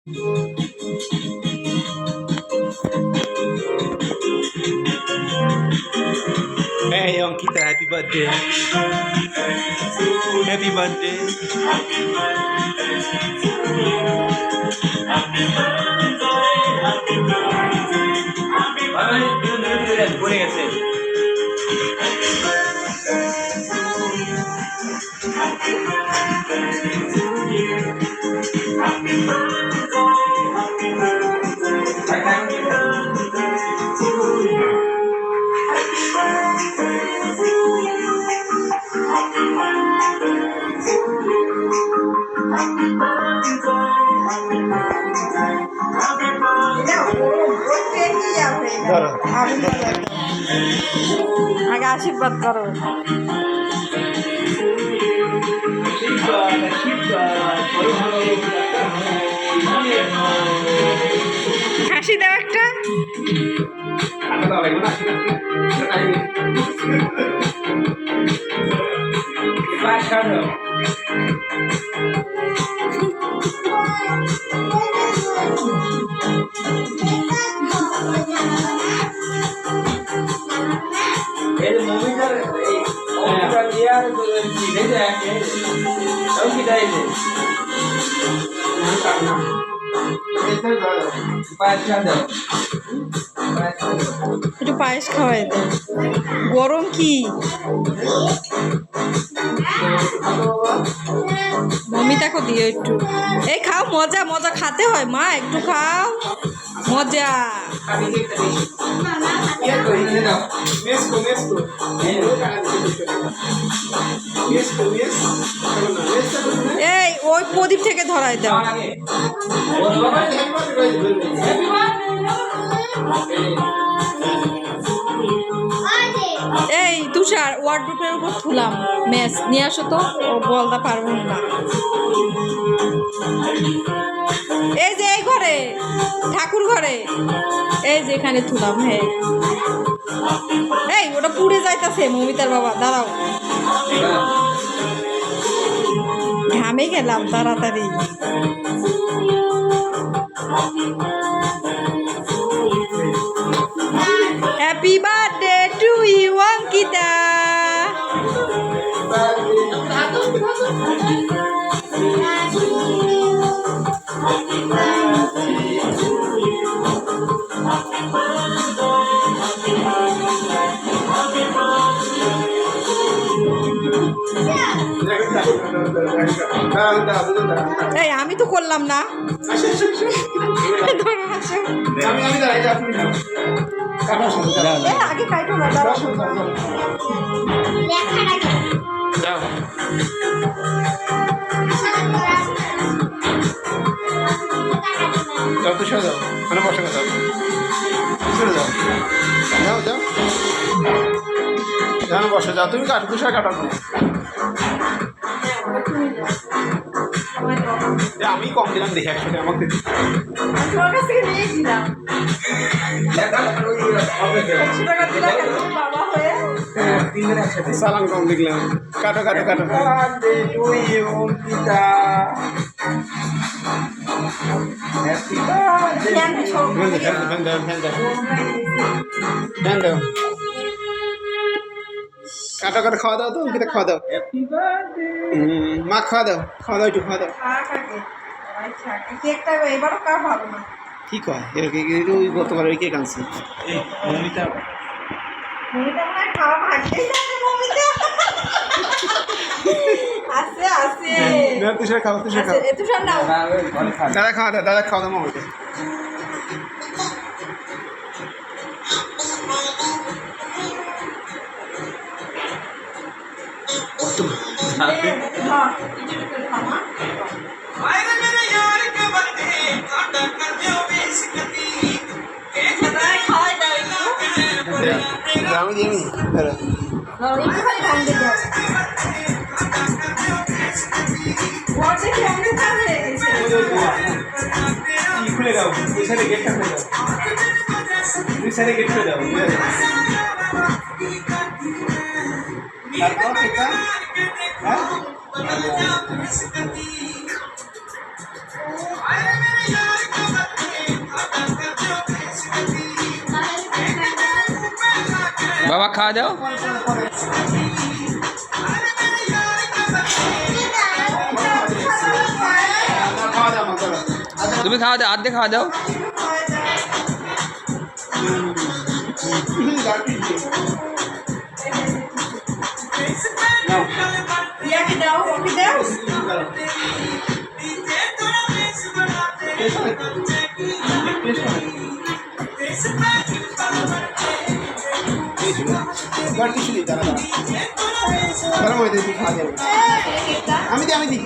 Hey, Ankita, happy birthday. Happy birthday. পড়ে গেছে। আগে আশীর্বাদ করো। হাসি দাও একটা। একটু পায়েস খাওয়াই দে, গরম কি মমিতাকে দিও একটু। এই খাও, মজা মজা খেতে হয় মা, একটু খাও মজা। এই ওই প্রদীপ থেকে ধরাই দাও। এই তুষার ওয়ার্ডরোবের উপর থুলাম, মেস নিয়ে আসো তো, ও বলতে পারবো না। এই যে এই ঘরে, ঠাকুর ঘরে, এই যে এখানে থুলাম। হ্যাঁ, এই ওটা পুড়ে যাইতাছে মমিতার বাবা, দাঁড়াও, ঘামে গেলাম তাড়াতাড়ি। Happy birthday to you Ankita. এই আমি তো করলাম না। আগে কাটো না, বসে যাও, তুমি কাটো, তুষার কাটো। আমি কম দিলাম দেখে, একসাথে আমাকে সালাম কম দেখলাম। কাটো কাটো কাটো। কাটো কাটো, খাওয়া দাও তো, অঙ্কিতা খাওয়া দাও। মা খাওয়া দাও, খাওয়া দাও, একটু খাওয়া দাও। কি কয় ওই গতবার ওই কেক আনছে মমিতা। তুষার খাও, তুষার খাও, দাদা খাওয়া দাও, দাদা খাওয়া দাও মমিতা। আমি দিইনি, খুলে দাও, ওই সাইডে গেটটা খুলে দাও, ওই সাইডে গেট খুলে দাও। তারপর এটা হ্যাঁ খাওয়া দাও খাওয়া দাও মা চলো তুমি খাওয়া দাও আর্ধেক খাওয়া দাও ইয়াকে দাও ওকে দাও কিছু নেই দাঁড়া গরম হয়ে যাবে খাওয়া যাবে আমি দিই